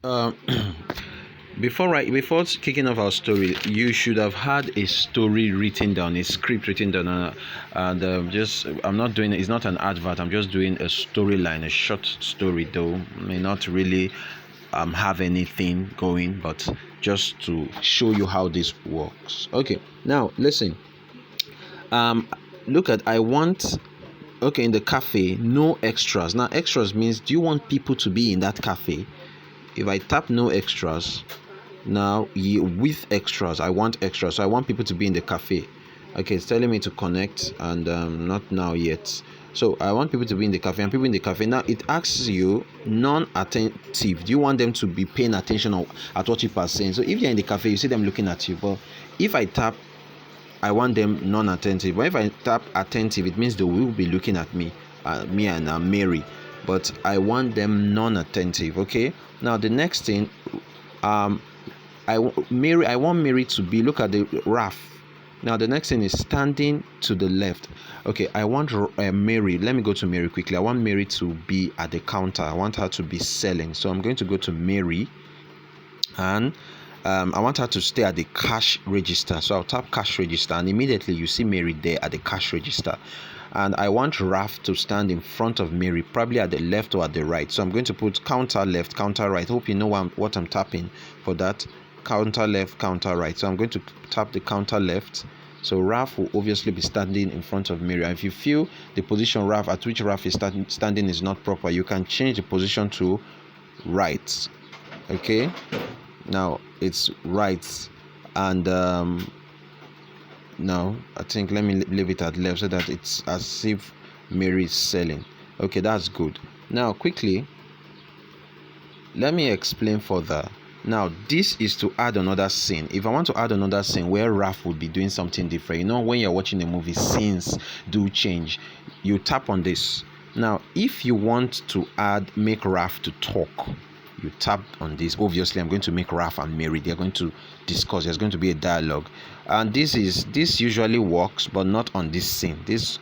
Uh, before kicking off our story, you should have had a story written down, a script written down, and just I'm not doing it. It's not an advert. I'm just doing a storyline, a short story, though may not really have anything going, but just to show you how this works. Okay, now listen. Um, look at I want. Okay, in the cafe, no extras. Now, extras means do you want people to be in that cafe? If I tap no extras, now with extras, I want extras. So I want people to be in the cafe. Okay, it's telling me to connect and not now yet. So I want people to be in the cafe and people in the cafe. Now it asks you non-attentive. Do you want them to be paying attention at what you are saying? So if you're in the cafe, you see them looking at you. But if I tap I want them non-attentive. But if I tap attentive, it means they will be looking at me, me and Mary. But I want them non-attentive. Okay. Now the next thing, I want Mary to be. Look at the Raf. Now the next thing is standing to the left. Okay, I want Mary. Let me go to Mary quickly. I want Mary to be at the counter. I want her to be selling. So I'm going to go to Mary, and I want her to stay at the cash register. So I'll tap cash register, and immediately you see Mary there at the cash register. And I want Raf to stand in front of Mary, probably at the left or at the right. So I'm going to put counter left, counter right. Hope you know what I'm tapping for that. Counter left, counter right. So I'm going to tap the counter left. So Raf will obviously be standing in front of Mary. And if you feel the position at which Raf is standing is not proper, you can change the position to right. Okay. Now it's right, and now I think let me leave it at left so that it's as if Mary is selling. Okay, that's good. Now quickly, let me explain further. Now this is to add another scene. If I want to add another scene where Raf would be doing something different, you know, when you're watching a movie, scenes do change. You tap on this. Now if you want to make Raf to talk, you tap on this. Obviously I'm going to make Raf and Mary, they're going to discuss. There's going to be a dialogue, and this usually works, but not on this scene. This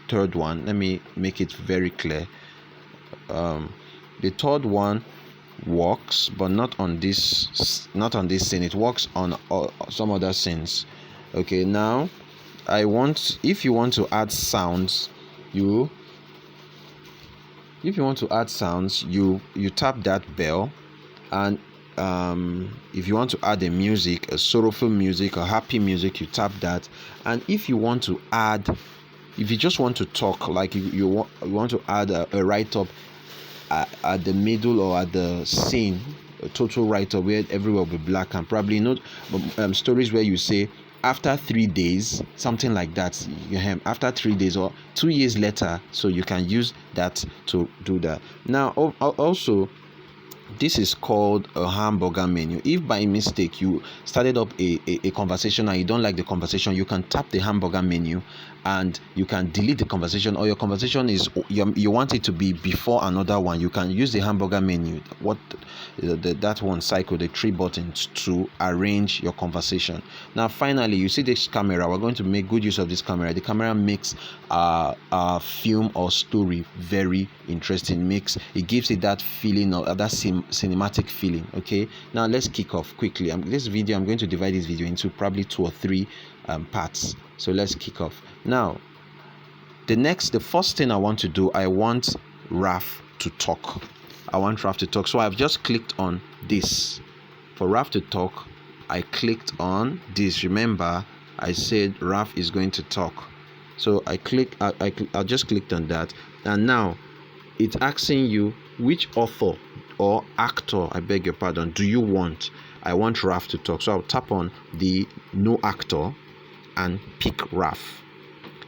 third one, let me make it very clear. The third one works, but not on this scene. It works on some other scenes. Okay, now if you want to add sounds, you tap that bell, and if you want to add a music, a sorrowful music or happy music, you tap that. And if you just want to talk, like you want to add a write-up at the middle or at the scene, a total write-up where everywhere will be black, and probably not stories where you say after 3 days, something like that, after 3 days or 2 years later, so you can use that to do that. Now also, this is called a hamburger menu. If by mistake you started up a conversation and you don't like the conversation, you can tap the hamburger menu and you can delete the conversation, or your conversation is you want it to be before another one. You can use the hamburger menu, that one cycle, the 3 buttons to arrange your conversation. Now finally, you see this camera. We're going to make good use of this camera. The camera makes a film or story very interesting. It gives it that feeling, or that cinematic feeling. Okay, now let's kick off quickly. I'm going to divide this video into probably 2 or 3 parts. So let's kick off. Now the first thing I want to do, I want Raf to talk. So I've just clicked on this. For Raf to talk, I clicked on this. Remember, I said Raf is going to talk. So I just clicked on that, and now it's asking you which author or actor, I beg your pardon, do you want? I want Raf to talk. So I'll tap on the no actor and pick Raf.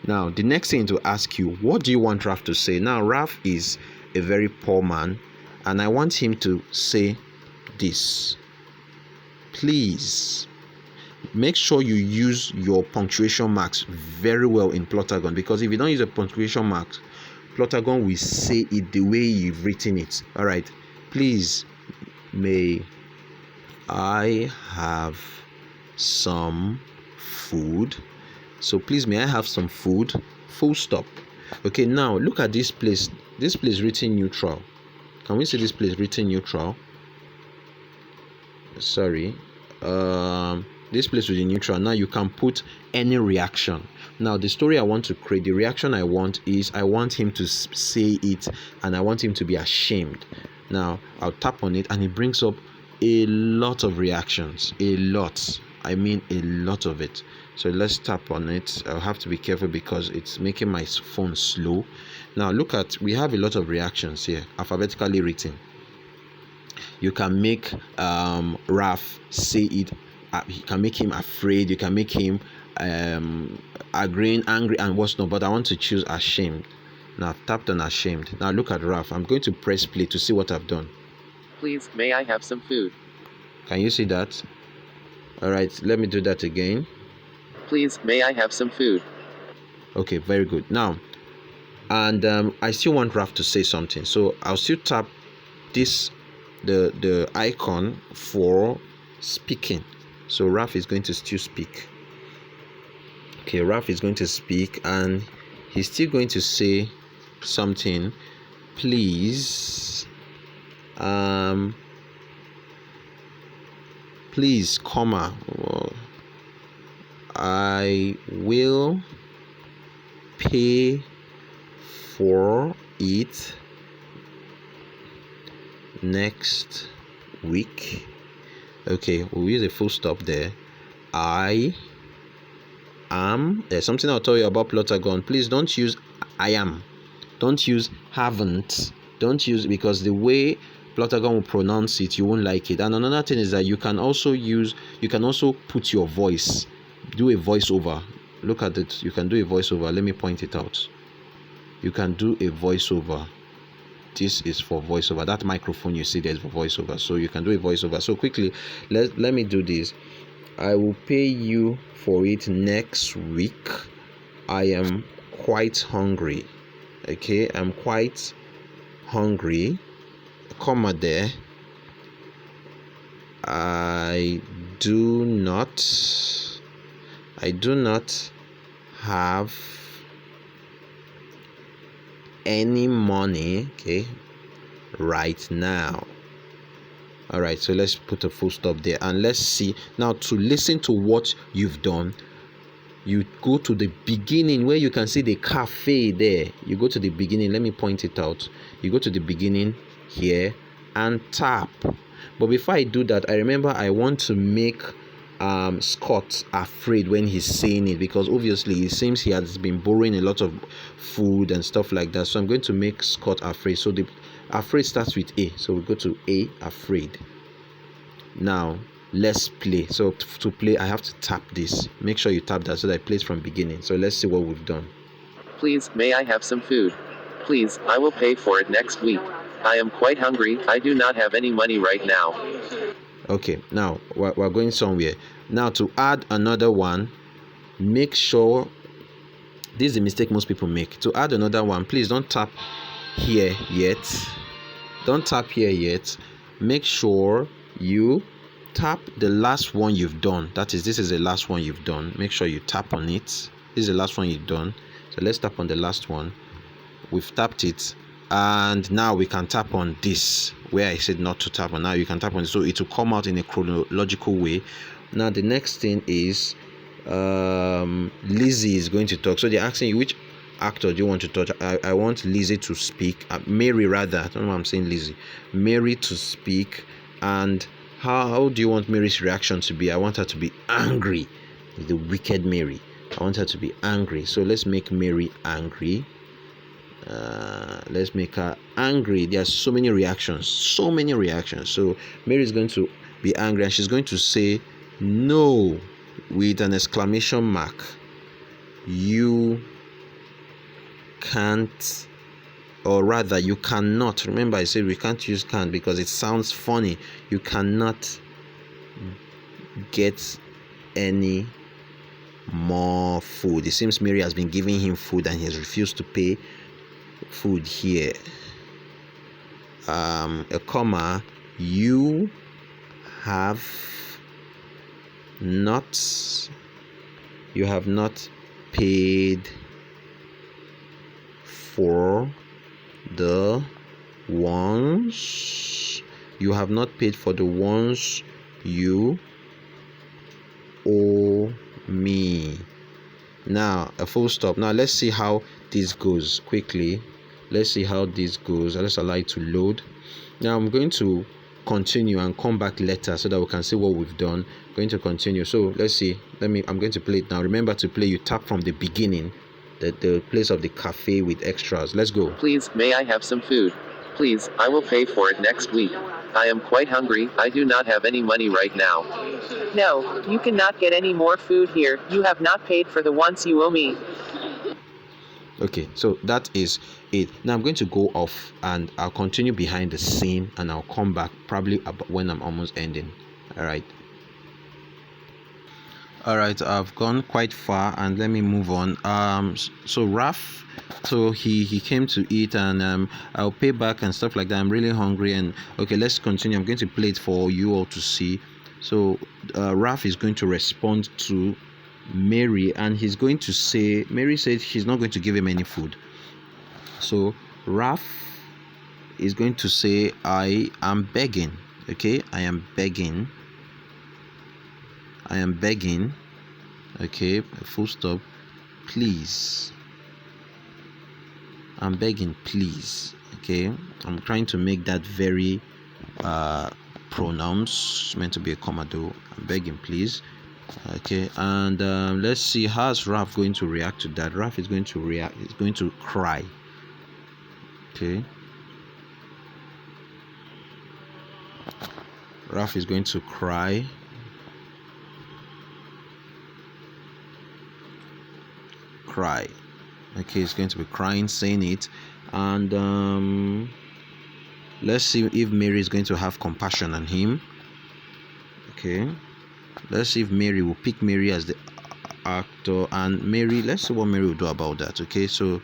Now the next thing to ask you, what do you want Raf to say? Now Raf is a very poor man, and I want him to say this. Please make sure you use your punctuation marks very well in Plotagon, because if you don't use a punctuation marks, Plotagon will say it the way you've written it. All right. Please, may I have some food? So please, may I have some food? Full stop. Okay, now look at this place. This place written neutral. Can we see this place written neutral? sorry, this place with the neutral. Now you can put any reaction. Now the story I want to create, the reaction I want is, I want him to say it, and I want him to be ashamed. Now I'll tap on it, and it brings up a lot of reactions. A lot, I mean a lot of it. So let's tap on it. I'll have to be careful because it's making my phone slow. Now look at, we have a lot of reactions here, alphabetically written. You can make Raf say it. You can make him afraid. You can make him agreeing, angry, and what's not. But I want to choose ashamed. Now I've tapped on ashamed. Now look at Raf. I'm going to press play to see what I've done. Please, may I have some food? Can you see that? All right, let me do that again. Please, may I have some food? Okay, very good. Now, and I still want Raf to say something, so I'll still tap this, the icon for speaking. So Raf is going to still speak. Okay, Raf is going to speak, and he's still going to say something. Please, please, comma, I will pay for it next week. Okay, we'll use a full stop there. I am, there's something I'll tell you about Plotagon. Please don't use I am, don't use haven't, don't use, because the way Plotagon will pronounce it, you won't like it. And another thing is that you can also put your voice, do a voiceover. Look at it, you can do a voiceover. Let me point it out. You can do a voiceover. This is for voiceover. That microphone you see there is for voiceover, so you can do a voiceover. So quickly, let me do this. I will pay you for it next week. I am quite hungry. Okay, I'm quite hungry, comma there. I do not have any money, okay, right now. All right, so let's put a full stop there, and let's see now. To listen to what you've done, you go to the beginning where you can see the cafe there. You go to the beginning. Let me point it out. You go to the beginning here and tap. But before I do that, I remember I want to make Scott afraid when he's saying it, because obviously it seems he has been borrowing a lot of food and stuff like that. So I'm going to make Scott afraid. So the afraid starts with A. So we go to A, afraid. Now let's play. So to play, I have to tap this. Make sure you tap that so that it plays from beginning. So let's see what we've done. Please, may I have some food? Please, I will pay for it next week. I am quite hungry. I do not have any money right now. Okay, now we're going somewhere. Now to add another one, make sure, this is the mistake most people make. To add another one, please don't tap here yet. Don't tap here yet. Make sure you tap the last one you've done. That is, this is the last one you've done. Make sure you tap on it. This is the last one you've done. So let's tap on the last one. We've tapped it, and now we can tap on this where I said not to tap on. Now you can tap on it, so it will come out in a chronological way. Now the next thing is Lizzie is going to talk. So they're asking you, which actor do you want to touch? I want Lizzie to speak, Mary rather. I don't know why I'm saying Lizzie. Mary to speak. And how do you want Mary's reaction to be? I want her to be angry. The wicked Mary. I want her to be angry. So let's make Mary angry. Let's make her angry. There are so many reactions. So Mary is going to be angry, and she's going to say no with an exclamation mark. You can't, or rather you cannot. Remember, I said we can't use can't because it sounds funny. You cannot get any more food. It seems Mary has been giving him food and he has refused to pay food here. A comma, you have not paid for the ones You owe me. Now a full stop. Now let's see how this goes quickly. Let's see how this goes. Let's allow it to load. Now I'm going to continue and come back later so that we can see what we've done. I'm going to continue. So let's see. I'm going to play it now. Remember to play, you tap from the beginning, the place of the cafe with extras. Let's go. Please, may I have some food? Please, I will pay for it next week. I am quite hungry. I do not have any money right now. No, you cannot get any more food here. You have not paid for the ones you owe me. Okay, so that is it. Now I'm going to go off and I'll continue behind the scene and I'll come back probably when I'm almost ending. All right, I've gone quite far and let me move on. So Raf, so he came to eat and I'll pay back and stuff like that. I'm really hungry and okay, let's continue. I'm going to play it for you all to see. So Raf is going to respond to Mary and he's going to say, Mary said she's not going to give him any food. So Raf is going to say, I am begging. Okay, I am begging. Okay, full stop. Please, I'm begging, please. Okay, I'm trying to make that very pronouns meant to be a comma though. I'm begging, please. Okay, and let's see how's Raf going to react to that. Raf is going to react. He's going to cry. Okay, Raf is going to cry. Okay, he's going to be crying, saying it, and let's see if Mary is going to have compassion on him. Okay, let's see if Mary will pick Mary as the actor, and Mary, let's see what Mary will do about that. Okay, so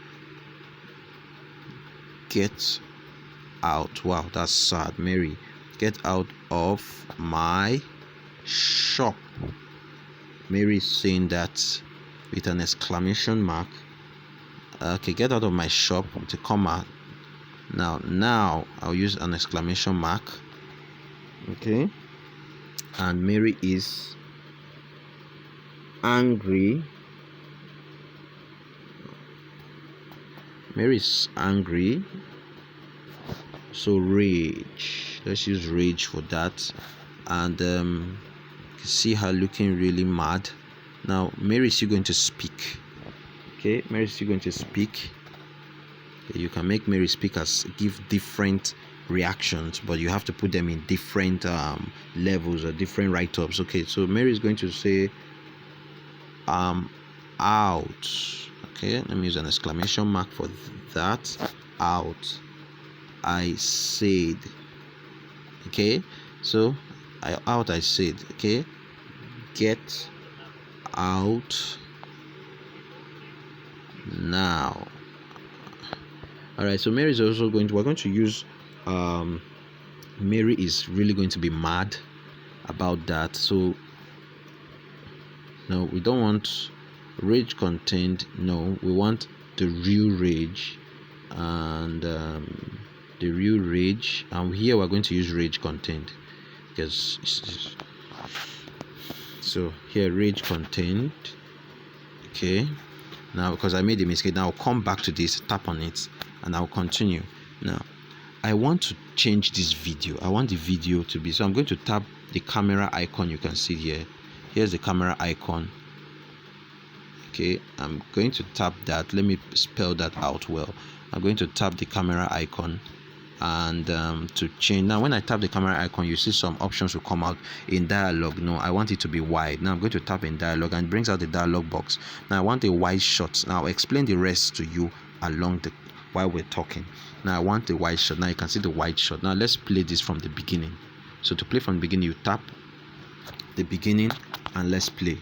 get out. Wow, that's sad. Mary, get out of my shop. Mary is saying that with an exclamation mark. Okay, get out of my shop with a comma. Now I'll use an exclamation mark. Okay, and Mary is angry. Mary is angry, so rage. Let's use rage for that. And you see her looking really mad. Now Mary is still going to speak. Okay, Mary is still going to speak. You can make Mary speak as give different reactions, but you have to put them in different levels or different write-ups. Okay, so Mary is going to say out. Okay, let me use an exclamation mark for that. Out, I said. Okay, so I said. Okay, get out now. All right, so Mary is also we're going to use Mary is really going to be mad about that. So no, we don't want rage contained. No, we want the real rage, and the real rage, and here we're going to use rage contained because so here rage contained. Okay, now because I made a mistake, now I'll come back to this, tap on it, and I'll continue. Now I want to change this video. I want the video to be, so I'm going to tap the camera icon. You can see here. Here's the camera icon. Okay, I'm going to tap that. Let me spell that out well. I'm going to tap the camera icon and to change. Now when I tap the camera icon, you see some options will come out in dialogue. No, I want it to be wide. Now I'm going to tap in dialogue and it brings out the dialogue box. Now I want a wide shot. Now I'll explain the rest to you along the while we're talking. Now I want a wide shot. Now you can see the wide shot. Now let's play this from the beginning. So to play from the beginning, you tap the beginning and let's play.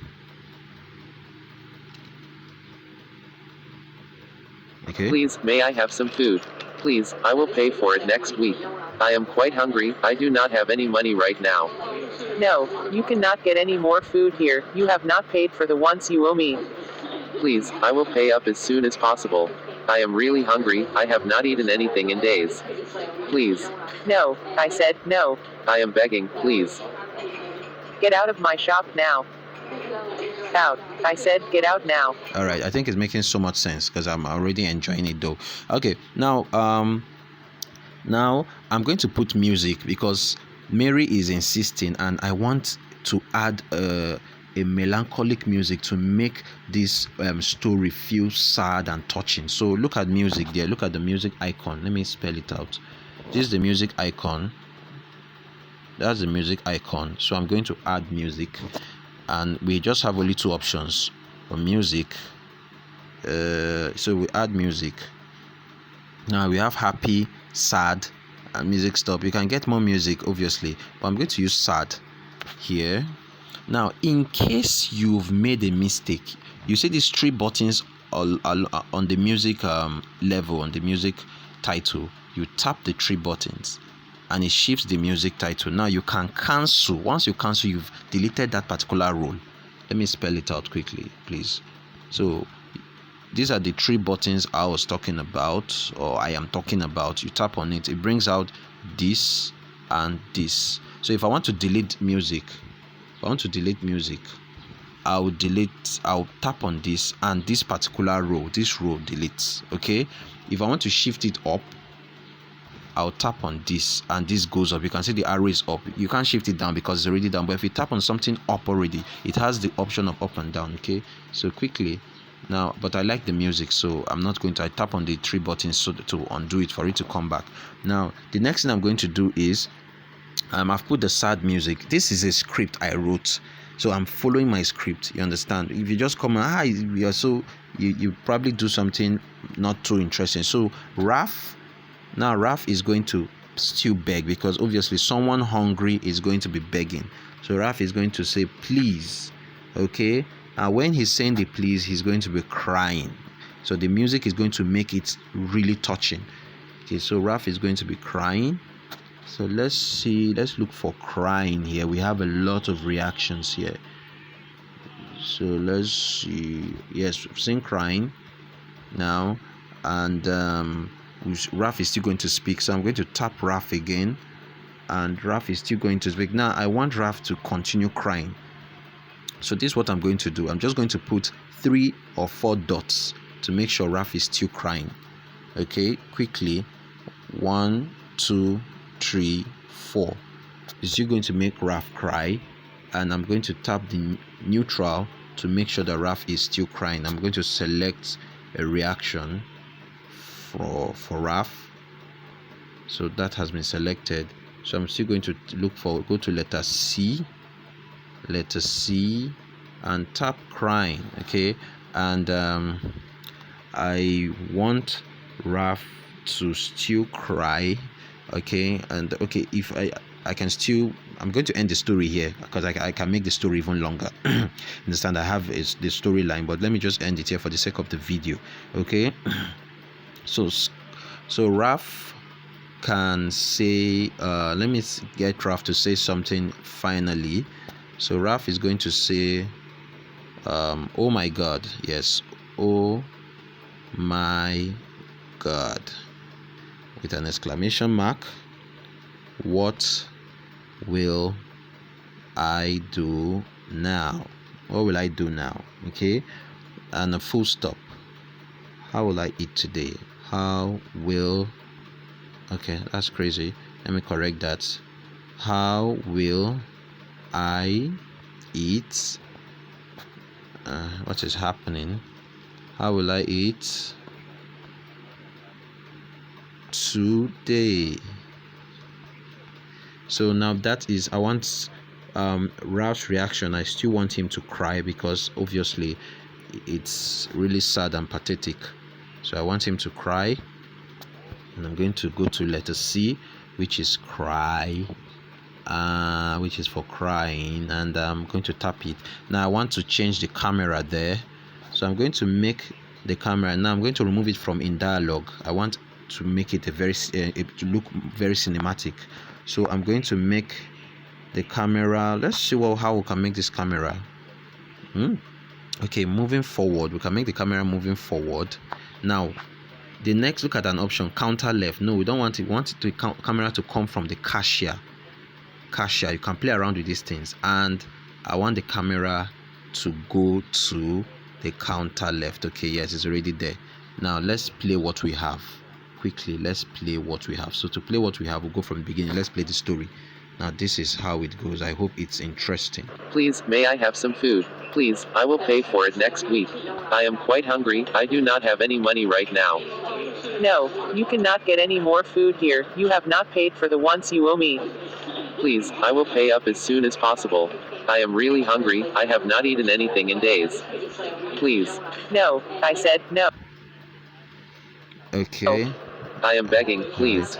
Okay. Please, may I have some food? Please, I will pay for it next week. I am quite hungry. I do not have any money right now. No, you cannot get any more food here. You have not paid for the ones you owe me. Please, I will pay up as soon as possible. I am really hungry. I have not eaten anything in days. Please. No, I said no. I am begging, please. Get out of my shop now. Out. I said get out now. All right, I think it's making so much sense because I'm already enjoying it though. Okay, now I'm going to put music because Mary is insisting, and I want to add a melancholic music to make this story feel sad and touching. So look at music there. Look at the music icon. Let me spell it out. This is the music icon. That's the music icon. So I'm going to add music, and we just have only two options for music. So we add music. Now we have happy, sad, and music stop. You can get more music obviously, but I'm going to use sad here. Now in case you've made a mistake, you see these three buttons on the music level, on the music title. You tap the three buttons and it shifts the music title. Now you can cancel. Once you cancel, you've deleted that particular role. Let me spell it out quickly, please. So these are the three buttons I was talking about, or I am talking about. You tap on it, it brings out this and this. So if I want to delete music, I'll tap on this, and this particular row, this row deletes. Okay, if I want to shift it up, I'll tap on this and this goes up. You can see the arrow is up. You can't shift it down because it's already down, but if you tap on something up already, it has the option of up and down. Okay, so quickly now, but I like the music, so I'm not going to. I tap on the three buttons so to undo it for it to come back. Now the next thing I'm going to do is I've put the sad music. This is a script I wrote, so I'm following my script. You understand? If you just come you're so you probably do something not too interesting. So Raf is going to still beg, because obviously someone hungry is going to be begging. So Raf is going to say please. Okay, and when he's saying the please, he's going to be crying. So the music is going to make it really touching. Okay, so Raf is going to be crying. So let's look for crying here. We have a lot of reactions here. So let's see. Yes, we've seen crying now, and Raf is still going to speak. So I'm going to tap Raf again, and Raf is still going to speak. Now I want Raf to continue crying. So this is what I'm going to do. I'm just going to put 3 or 4 dots to make sure Raf is still crying. Okay, quickly. 1, 2, 3, 4. Is still going to make Raf cry, and I'm going to tap the neutral to make sure that Raf is still crying. I'm going to select a reaction for Raf. So that has been selected. So I'm still going to go to letter C, and tap crying. Okay, and I want Raf to still cry. Okay, and okay, if I can still, I'm going to end the story here because I can make the story even longer. Understand? I have the storyline, but let me just end it here for the sake of the video. Okay, so Raf can say, let me get Raf to say something finally. So Raf is going to say, oh my God. Yes, oh my God, with an exclamation mark. What will I do now? What will I do now? Okay, and a full stop. How will I eat today? How will, okay, that's crazy. Let me correct that. How will I eat? What is happening? How will I eat today? So now that is, I want Ralph's reaction. I still want him to cry because obviously it's really sad and pathetic. So I want him to cry, and I'm going to go to letter C, which is cry, which is for crying, and I'm going to tap it. Now I want to change the camera there, so I'm going to make the camera. Now I'm going to remove it from in dialogue. I want to make it to look very cinematic. So I'm going to make the camera. Let's see how we can make this camera. Okay, moving forward. We can make the camera moving forward. Now, the next, look at an option, counter left. No, we don't want it. We want the camera to come from the cashier. cashier. You can play around with these things. And I want the camera to go to the counter left. Okay, yes, it's already there. Now let's play what we have quickly. Let's play what we have. So to play what we have, we'll go from the beginning. Let's play the story. Now this is how it goes. I hope it's interesting. Please, may I have some food? Please, I will pay for it next week. I am quite hungry. I do not have any money right now. No, you cannot get any more food here. You have not paid for the ones you owe me. Please, I will pay up as soon as possible. I am really hungry. I have not eaten anything in days. Please. No, I said no. Okay. I am begging, please.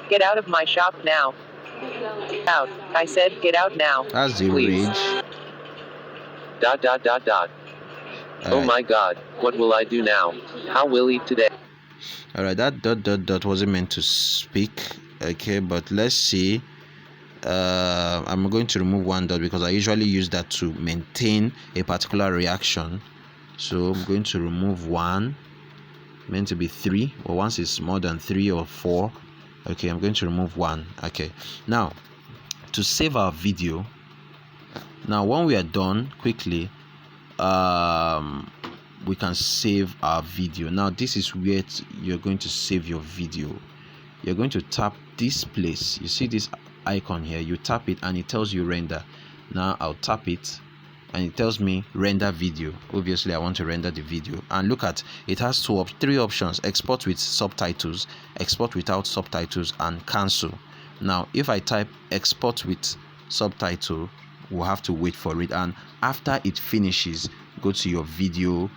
Get out of my shop now. Out. I said get out now. That's the Please. rage. Oh my god, what will I do now? How will I eat today? Alright, that wasn't meant to speak. Okay, but let's see. I'm going to remove one dot because I usually use that to maintain a particular reaction. So I'm going to remove one. Meant to be 3, or once it's more than 3 or 4. Okay, I'm going to remove one. Okay, now to save our video. Now when we are done quickly, we can save our video. Now this is where you're going to save your video. You're going to tap this place. You see this icon here, you tap it and it tells you render. Now I'll tap it and it tells me render video. Obviously I want to render the video, and look at it has 3 options: export with subtitles, export without subtitles, and cancel. Now if I type export with subtitle, we'll have to wait for it, and after it finishes, go to your video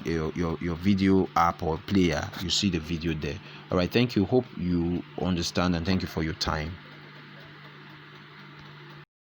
your video app or player. You see the video there. All right, thank you. Hope you understand, and thank you for your time.